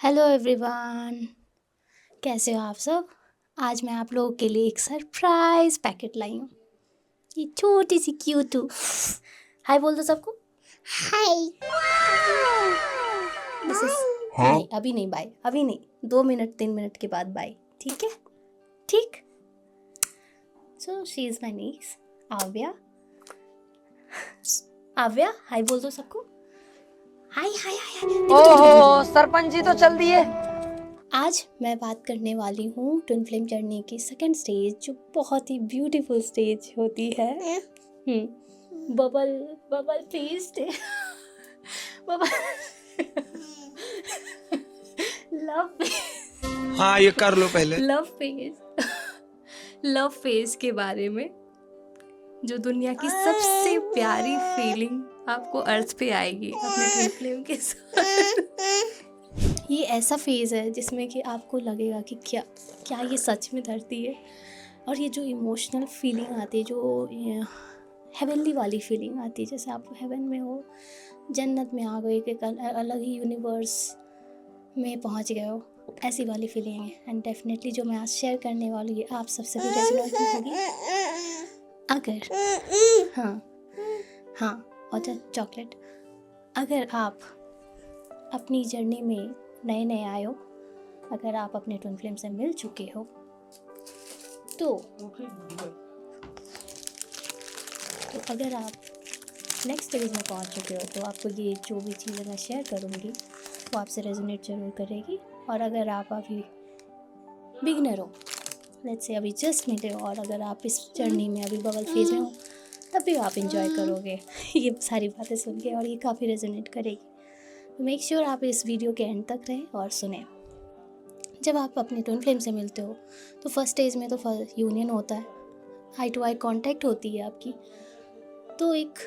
Hello everyone, कैसे हो आप सब। आज मैं आप लोगों के लिए एक सरप्राइज पैकेट लाई हूँ। ये छोटी सी क्यूटू हाय बोल दो सबको। हाय। दिस इज नहीं, अभी नहीं, बाय, अभी नहीं, 2 मिनट 3 मिनट के बाद बाय, ठीक है। ठीक। सो शी इज माई नीस आव्या। आव्या हाय बोल दो सबको। हाय हाय हाय। ओहो, सरपंच जी तो चल दिए। आज मैं बात करने वाली हूँ ट्विन फ्लेम जर्नी की सेकंड स्टेज, जो बहुत ही ब्यूटीफुल स्टेज होती है। Bubble bubble face bubble love हाँ, ये कर लो पहले। लव फेस के बारे में, जो दुनिया की सबसे प्यारी फीलिंग आपको अर्थ पे आएगी अपने ट्विन फ्लेम के साथ। ये ऐसा फेज़ है जिसमें कि आपको लगेगा कि क्या क्या ये सच में धरती है। और ये जो इमोशनल फीलिंग आती है, जो हेवनली वाली फीलिंग आती है, जैसे आप हेवन में हो, जन्नत में आ गए, एक अलग ही यूनिवर्स में पहुंच गए हो, ऐसी वाली फीलिंग है। एंड डेफिनेटली जो मैं आज शेयर करने वाली हूँ, ये आप सबसे भी रेजोनेट होगी। अगर हाँ और चॉकलेट, अगर आप अपनी जर्नी में नए नए आए हो, अगर आप अपने ट्विन फ्लेम से मिल चुके हो, तो अगर आप नेक्स्ट स्टेज में पहुंच चुके हो, तो आपको ये जो भी चीज़ें मैं शेयर करूँगी वो आपसे रेजोनेट ज़रूर करेगी। और अगर आप अभी बिगनर हो, लेट्स से अभी जस्ट मिले हो, और अगर आप इस जर्नी में अभी बबल फेज में हो, तब भी आप इंजॉय करोगे ये सारी बातें सुन के, और ये काफ़ी रेजोनेट करेगी। मेक श्योर आप इस वीडियो के एंड तक रहें और सुने। जब आप अपने ट्विन फ्लेम से मिलते हो, तो फर्स्ट स्टेज में तो यूनियन होता है, आई टू आई कांटेक्ट होती है आपकी, तो एक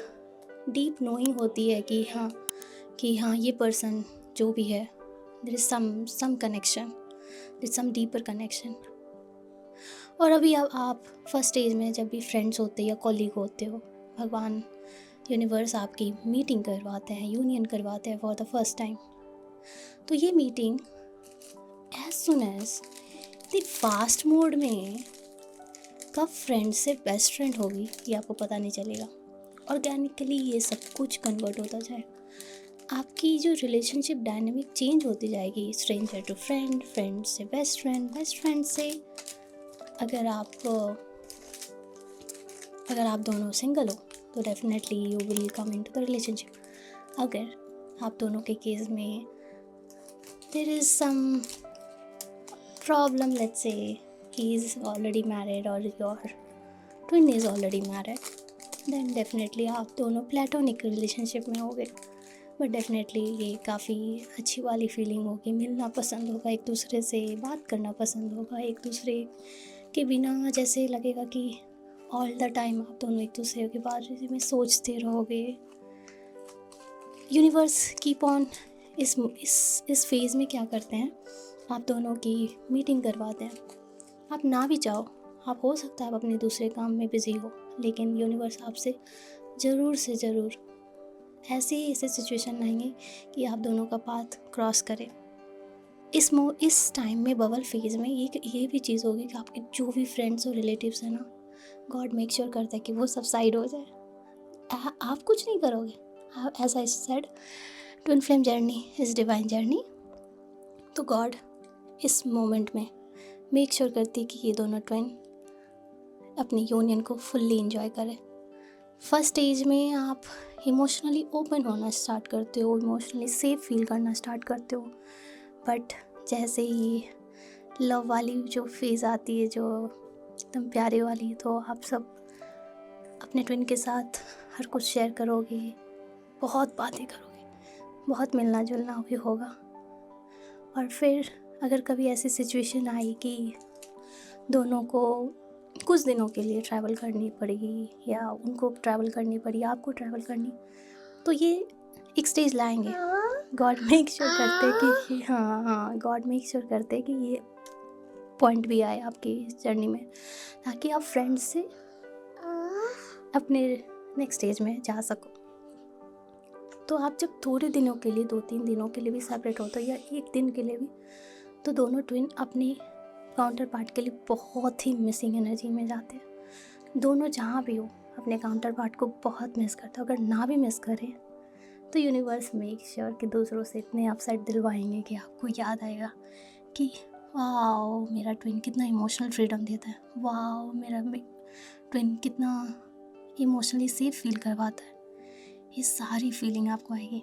डीप नोइंग होती है कि हाँ ये पर्सन जो भी है, there is some connection, there is some deeper connection. और अभी आप फर्स्ट स्टेज में जब भी फ्रेंड्स होते या कॉलीग होते हो, भगवान यूनिवर्स आपकी मीटिंग करवाते हैं, यूनियन करवाते हैं फॉर द फर्स्ट टाइम। तो ये meeting as soon as the fast mode में कब फ्रेंड से बेस्ट फ्रेंड होगी, ये आपको पता नहीं चलेगा। ऑर्गेनिकली ये सब कुछ कन्वर्ट होता जाए, आपकी जो रिलेशनशिप डायनेमिक चेंज होती जाएगी, स्ट्रेंजर टू फ्रेंड, फ्रेंड से बेस्ट फ्रेंड, बेस्ट फ्रेंड से अगर आप दोनों सिंगल हो, तो definitely you will come into the relationship. अगर आप दोनों के केस में there is some problem, let's say he is already married और your twin is already married, then definitely आप दोनों प्लेटोनिक रिलेशनशिप में होगे। बट डेफिनेटली ये काफ़ी अच्छी वाली फीलिंग होगी, मिलना पसंद होगा, एक दूसरे से बात करना पसंद होगा, एक दूसरे के बिना जैसे लगेगा कि ऑल द टाइम आप दोनों एक दूसरे के बारे में सोचते रहोगे। यूनिवर्स कीप ऑन इस फेज़ में क्या करते हैं, आप दोनों की मीटिंग करवाते हैं। आप ना भी चाहो, आप हो सकता है आप अपने दूसरे काम में बिज़ी हो, लेकिन यूनिवर्स आपसे ज़रूर से ज़रूर ऐसे सिचुएशन आएंगे कि आप दोनों का पाथ क्रॉस करें। इस टाइम में बबल फेज में ये भी चीज़ होगी कि आपके जो भी फ्रेंड्स और रिलेटिव्स हैं ना, गॉड मेक श्योर करता है कि वो सब साइड हो जाए। आप कुछ नहीं करोगे, as I said, twin flame journey is divine journey. तो गॉड इस मोमेंट में मेक श्योर करती है कि ये दोनों ट्विन अपनी यूनियन को फुल्ली इंजॉय करें। फर्स्ट स्टेज में आप इमोशनली ओपन होना स्टार्ट करते हो, इमोशनली सेफ फील करना स्टार्ट करते हो। बट जैसे ही लव वाली जो फेज़ आती है, जो एकदम प्यारे वाली, तो आप सब अपने ट्विन के साथ हर कुछ शेयर करोगे, बहुत बातें करोगे, बहुत मिलना जुलना भी होगा। और फिर अगर कभी ऐसी सिचुएशन आई कि दोनों को कुछ दिनों के लिए ट्रैवल करनी पड़ेगी, या उनको ट्रैवल करनी पड़ी, आपको ट्रैवल करनी, तो ये एक स्टेज लाएंगे। गॉड मेक श्योर करते कि गॉड मेक श्योर करते कि ये पॉइंट भी आए आपकी जर्नी में, ताकि आप फ्रेंड्स से अपने नेक्स्ट स्टेज में जा सको। तो आप जब थोड़े दिनों के लिए 2-3 दिनों के लिए भी सेपरेट होते हो या एक दिन के लिए भी, तो दोनों ट्विन अपने काउंटर पार्ट के लिए बहुत ही मिसिंग एनर्जी में जाते हैं। दोनों जहाँ भी हो अपने काउंटर पार्ट को बहुत मिस करते हो। अगर ना भी मिस करें तो यूनिवर्स मेक श्योर कि दूसरों से इतने अपसेट दिलवाएंगे कि आपको याद आएगा कि वाओ मेरा ट्विन कितना इमोशनल फ्रीडम देता है, वाओ मेरा ट्विन कितना इमोशनली सेफ फील करवाता है। ये सारी फीलिंग आपको आएगी।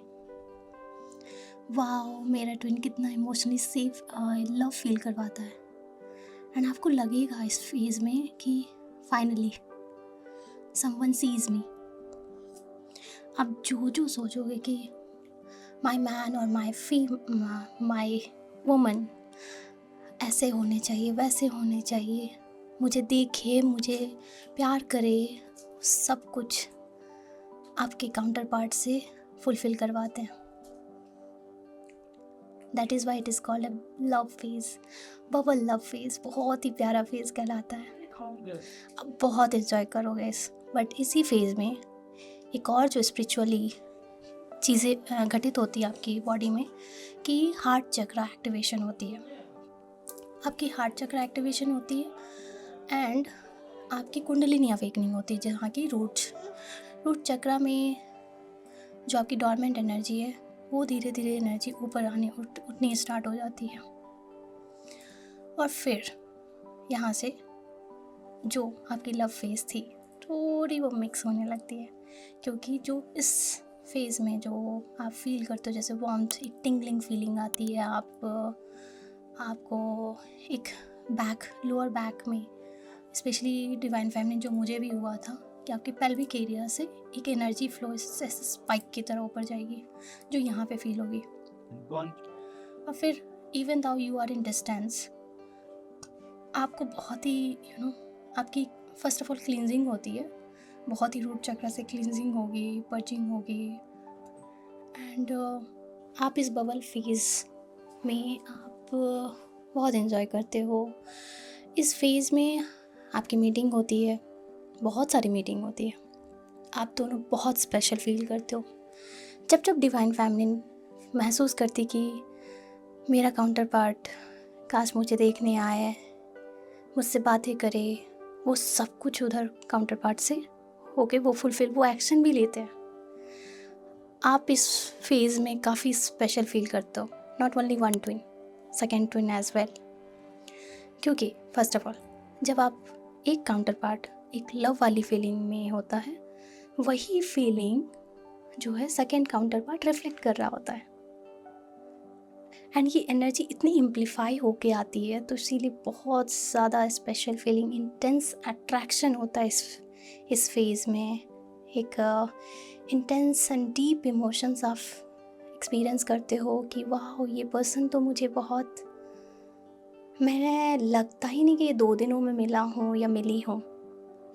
वाओ मेरा ट्विन कितना इमोशनली सेफ लव फील करवाता है। एंड आपको लगेगा इस फेज़ में कि फाइनली समवन सीज मी। आप जो सोचोगे कि माई मैन और माई वुमन ऐसे होने चाहिए, वैसे होने चाहिए, मुझे देखे, मुझे प्यार करे, सब कुछ आपके काउंटर पार्ट से फुलफ़िल करवाते हैं। That is why it is called a love phase, bubble love phase. बहुत ही प्यारा फेज़ कहलाता है। अब बहुत इन्जॉय करोगे बट इसी फेज़ में एक और जो स्पिरिचुअली चीज़ें घटित होती है आपकी बॉडी में कि हार्ट चक्र एक्टिवेशन होती है। आपकी हार्ट चक्र एक्टिवेशन होती है एंड आपकी कुंडलिनी अवेकनिंग होती है, जहाँ की रूट चक्र में जो आपकी डॉर्मेंट एनर्जी है वो धीरे धीरे एनर्जी ऊपर आने उठनी स्टार्ट हो जाती है। और फिर यहाँ से जो आपकी लव फेज़ थी थोड़ी वो मिक्स होने लगती है, क्योंकि जो इस फेज़ में जो आप फील करते हो जैसे वार्मथ, एक टिंगलिंग फीलिंग आती है, आपको एक लोअर बैक में, स्पेशली डिवाइन फेमिनिन जो मुझे भी हुआ था कि आपके पेल्विक एरिया से एक एनर्जी फ्लो ऐसे स्पाइक की तरह ऊपर जाएगी जो यहाँ पे फील होगी। और फिर even though you are in distance, आपको बहुत ही आपकी फर्स्ट ऑफ ऑल क्लींजिंग होती है, बहुत ही रूट चक्र से क्लींजिंग होगी, पर्चिंग होगी। एंड आप इस बबल फेज़ में आप बहुत एंजॉय करते हो। इस फेज़ में आपकी मीटिंग होती है, बहुत सारी मीटिंग होती है, आप दोनों बहुत स्पेशल फील करते हो। जब डिवाइन फेमिनिन महसूस करती कि मेरा काउंटर पार्ट काश मुझे देखने आए, मुझसे बातें करे, वो सब कुछ उधर काउंटर पार्ट से होके वो फुलफिल, वो एक्शन भी लेते हैं। आप इस फेज़ में काफ़ी स्पेशल फील करते हो, not only one twin, second twin as well. क्योंकि फर्स्ट ऑफ ऑल जब आप एक काउंटर पार्ट एक लव वाली फीलिंग में होता है, वही फीलिंग जो है सेकेंड काउंटर पार्ट रिफ्लेक्ट कर रहा होता है। एंड ये एनर्जी इतनी एम्पलीफाई होके आती है, तो इसीलिए बहुत ज़्यादा स्पेशल फीलिंग, इंटेंस अट्रैक्शन होता है इस फेज़ में। एक इंटेंस एंड डीप इमोशंस आप एक्सपीरियंस करते हो कि वाह ये पर्सन तो मुझे बहुत, मैंने लगता ही नहीं कि ये 2 दिनों में मिला हूँ या मिली हूँ,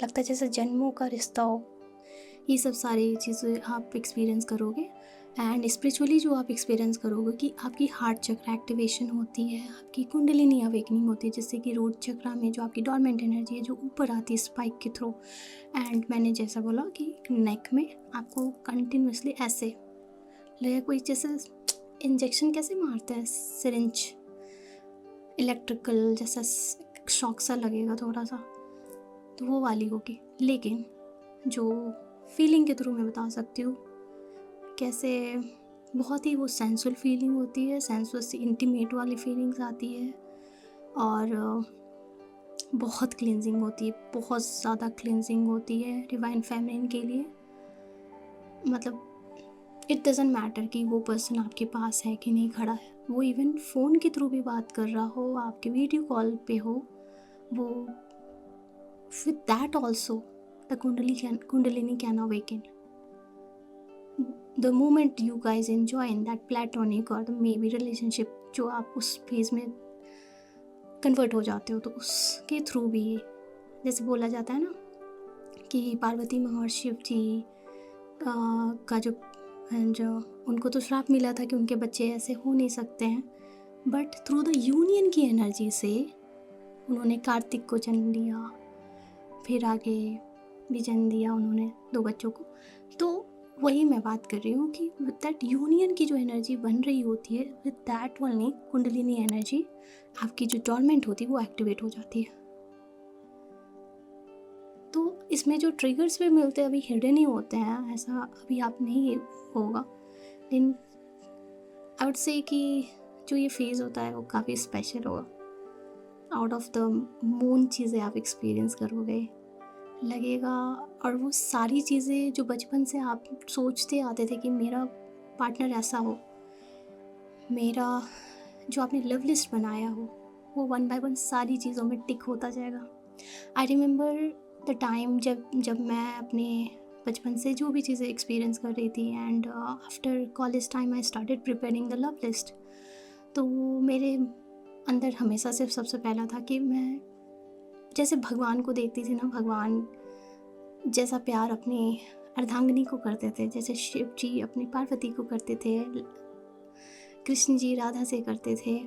लगता है जैसे जन्मों का रिश्ता हो। ये सब सारी चीज़ें आप एक्सपीरियंस करोगे। एंड स्पिरिचुअली जो आप एक्सपीरियंस करोगे कि आपकी हार्ट चक्र एक्टिवेशन होती है, आपकी कुंडलिनी अवेकनिंग होती है, जिससे कि रूट चक्र में जो आपकी डॉर्मेंट एनर्जी है जो ऊपर आती है स्पाइक के थ्रू। एंड मैंने जैसा बोला कि नेक में आपको कंटिन्यूसली ऐसे लगेगा, कोई जैसे इंजेक्शन कैसे मारते हैं, सिरिंज इलेक्ट्रिकल जैसा शॉक सा लगेगा थोड़ा सा, तो वो वाली होगी। लेकिन जो फीलिंग के थ्रू मैं बता सकती हूँ कैसे बहुत ही वो सेंसुअल फीलिंग होती है, सेंसुअल से इंटीमेट वाली फीलिंग्स आती है। और बहुत क्लिनजिंग होती है, बहुत ज़्यादा क्लिनजिंग होती है डिवाइन फेमिनिन के लिए। मतलब इट डजंट मैटर कि वो पर्सन आपके पास है कि नहीं खड़ा है, वो इवन फ़ोन के थ्रू भी बात कर रहा हो, आपके वीडियो कॉल पे हो, वो with that also the kundalini can awaken the moment you guys enjoy in that platonic or the maybe relationship जो आप उस फेज में कन्वर्ट हो जाते हो, तो उसके थ्रू भी जैसे बोला जाता है ना कि पार्वती माँ और शिव जी का जो उनको तो श्राप मिला था कि उनके बच्चे ऐसे हो नहीं सकते हैं, बट थ्रू द यूनियन की एनर्जी से उन्होंने कार्तिक को जन्म दिया, फिर आगे भी जन्म दिया उन्होंने 2 बच्चों को। तो वही मैं बात कर रही हूँ कि विद दैट यूनियन की जो एनर्जी बन रही होती है, with that only kundalini energy, आपकी जो डोरमेंट होती है वो एक्टिवेट हो जाती है। तो इसमें जो ट्रिगर्स भी मिलते हैं अभी हिडन ही होते हैं, ऐसा अभी आप नहीं होगा, लेकिन आई वुड से कि जो ये फेज़ होता है वो काफ़ी स्पेशल होगा। आउट ऑफ द मून चीज़ें आप एक्सपीरियंस करोगे, लगेगा। और वो सारी चीज़ें जो बचपन से आप सोचते आते थे कि मेरा पार्टनर ऐसा हो, मेरा जो आपने लव लिस्ट बनाया हो, वो वन बाय वन सारी चीज़ों में टिक होता जाएगा। आई रिमेंबर द टाइम जब मैं अपने बचपन से जो भी चीज़ें एक्सपीरियंस कर रही थी, and after college time I started preparing the love list. तो मेरे अंदर हमेशा से सबसे पहला था कि मैं जैसे भगवान को देखती थी ना, भगवान जैसा प्यार अपनी अर्धांगिनी को करते थे, जैसे शिव जी अपनी पार्वती को करते थे, कृष्ण जी राधा से करते थे,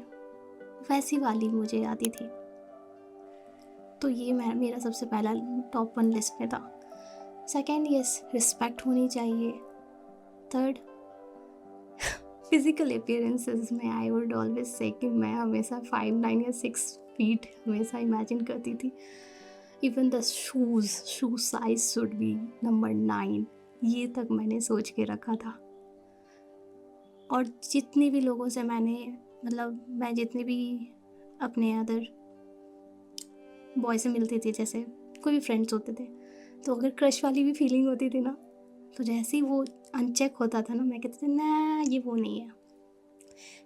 वैसी वाली मुझे आती थी। तो ये मेरा सबसे पहला टॉप 1 लिस्ट में था। सेकेंड, यस, रिस्पेक्ट होनी चाहिए। थर्ड, फिजिकल अपीयरेंसेस में आई वुड ऑलवेज से कि मैं हमेशा 5, 9 या 6 फीट हमेशा इमेजिन करती थी। Even the shoe size should be number 9, ये तक मैंने सोच के रखा था। और जितने भी लोगों से मैं जितने भी अपने अदर बॉय से मिलती थी, जैसे कोई भी फ्रेंड्स होते थे, तो अगर क्रश वाली भी फीलिंग होती थी ना, तो जैसे ही वो अनचेक होता था ना, मैं कहती थी ना ये वो नहीं है,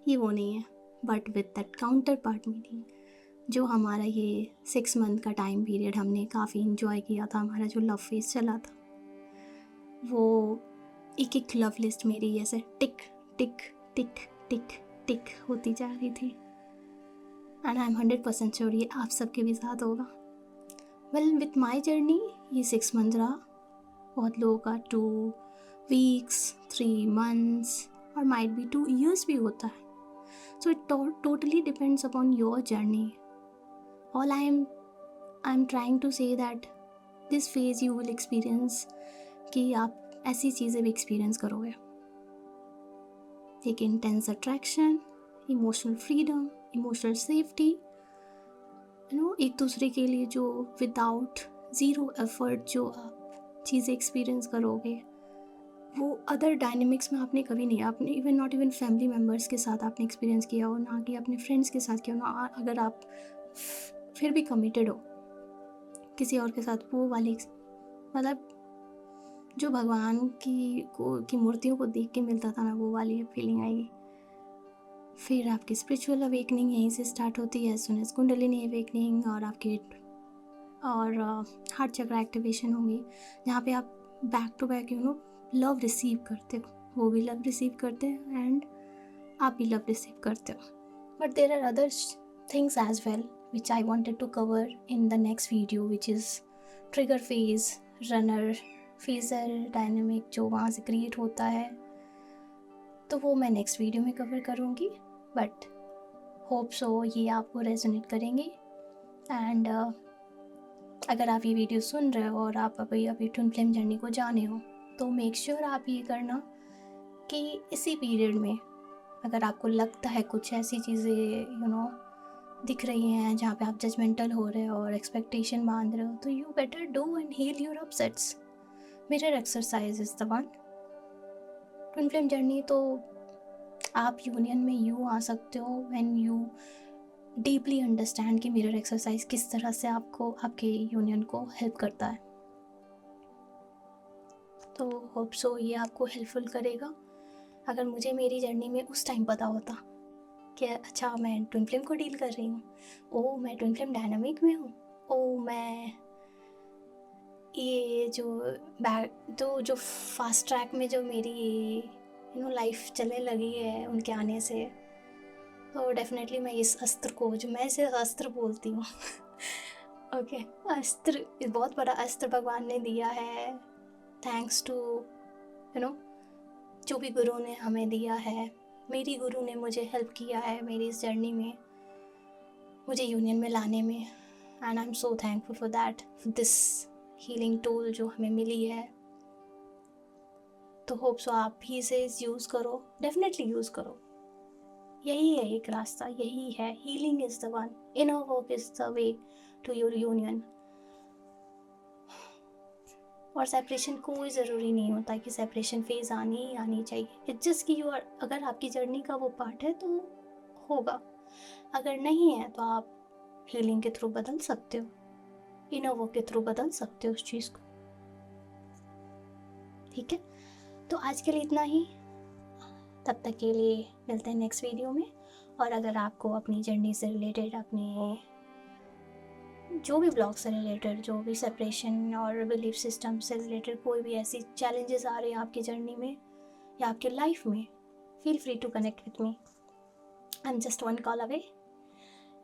ये वो नहीं है। But with that counter part meaning, जो हमारा ये 6 मंथ का टाइम पीरियड हमने काफ़ी इंजॉय किया था, हमारा जो लव फेज चला था, वो एक एक लव लिस्ट मेरी ऐसे टिक टिक टिक टिक टिक होती जा रही थी। एंड आई एम 100% श्योर ये आप सबके भी साथ होगा। वेल, विथ माई जर्नी ये 6 मंथ रहा। बहुत लोगों का 2 वीक्स, 3 मंथ्स और माइट बी 2 years भी होता है। So it totally depends upon your journey. All I am trying to say that this phase you will experience कि आप ऐसी चीज़ें भी एक्सपीरियंस करोगे, एक intense attraction, emotional freedom, emotional safety, एक दूसरे के लिए जो विदाउट ज़ीरो एफर्ट जो आप चीज़ें एक्सपीरियंस करोगे, वो अदर डायनेमिक्स में आपने कभी नहीं, आपने even not even family members के साथ आपने एक्सपीरियंस किया हो, ना कि अपने फ्रेंड्स के साथ किया हो, ना अगर आप फिर भी कमिटेड हो किसी और के साथ, वो वाली मतलब जो भगवान की मूर्तियों को देख के मिलता था ना, वो वाली फीलिंग आएगी। फिर आपकी स्पिरिचुअल अवेकनिंग यहीं से स्टार्ट होती है, सुन एज कुंडलिनी अवेकनिंग, और आपकी हार्ट चक्र एक्टिवेशन होगी, जहाँ पे आप back to back love receive करते हो, वो भी लव रिसीव करते हैं एंड आप भी लव रिसीव करते हो। But there are other things as well which I wanted to cover in the next video, which is trigger phase, runner chaser dynamic जो वहाँ से क्रिएट होता है, तो वो मैं नेक्स्ट वीडियो में कवर करूँगी। बट होप सो ये आपको रेजोनेट करेंगे। एंड अगर आप ये वीडियो सुन रहे हो और आप अभी ट्विन फ्लेम जर्नी को जाने हो, तो मेक श्योर आप ये करना कि इसी पीरियड में अगर आपको लगता है कुछ ऐसी चीज़ें दिख रही हैं जहाँ पे आप जजमेंटल हो रहे हो और एक्सपेक्टेशन बांध रहे हो, तो you better do and heal your upsets. Mirror exercise is the one. Twin flame journey तो आप यूनियन में यूँ आ सकते हो व्हेन यू डीपली अंडरस्टैंड कि मिरर एक्सरसाइज किस तरह से आपको आपके यूनियन को हेल्प करता है। तो होप सो ये आपको हेल्पफुल करेगा। अगर मुझे मेरी जर्नी में उस टाइम पता होता कि अच्छा मैं ट्विन फ्लेम को डील कर रही हूँ, ओ मैं ट्विन फ्लेम डायनामिक में हूँ, ओ मैं ये जो फास्ट ट्रैक में जो मेरी लाइफ चलने लगी है उनके आने से, तो डेफिनेटली मैं इस अस्त्र को, जो मैं इसे अस्त्र बोलती हूँ ओके, अस्त्र, बहुत बड़ा अस्त्र भगवान ने दिया है, थैंक्स टू जो भी गुरु ने हमें दिया है। मेरी गुरु ने मुझे हेल्प किया है मेरी इस जर्नी में, मुझे यूनियन में लाने में, and I am so thankful for that, this healing tool जो हमें मिली है। तो होप सो आप भी इसे यूज़ करो, डेफिनेटली यूज़ करो। यही है एक रास्ता, यही है, healing is the one, inner work is the way to your union. और सेपरेशन कोई ज़रूरी नहीं होता कि सेपरेशन फेज़ आनी ही आनी चाहिए। इट्स जस्ट कि यू आर, अगर आपकी जर्नी का वो पार्ट है तो होगा, अगर नहीं है तो आप हीलिंग के थ्रू बदल सकते हो, इनर वर्क के थ्रू बदल सकते हो उस चीज़ को। ठीक है, तो आज के लिए इतना ही। तब तक के लिए मिलते हैं नेक्स्ट वीडियो में। और अगर आपको अपनी जर्नी से रिलेटेड, अपने जो भी ब्लॉग से रिलेटेड, जो भी सेपरेशन और बिलीफ सिस्टम से रिलेटेड कोई भी ऐसी चैलेंजेस आ रहे हैं आपकी जर्नी में या आपके लाइफ में, feel free to connect with me. I am just one call away.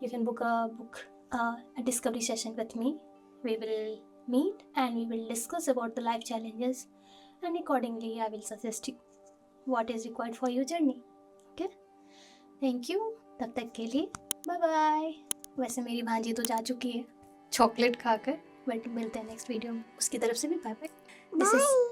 You can book a discovery session with me. We will meet and we will discuss about the life challenges, and accordingly I will suggest you what is required for your journey. Okay? Thank you. तब तक के लिए bye bye. वैसे मेरी भांजी तो जा चुकी है चॉकलेट खाकर, बट मिलते हैं नेक्स्ट वीडियो में। उसकी तरफ से भी बाय बाय। This is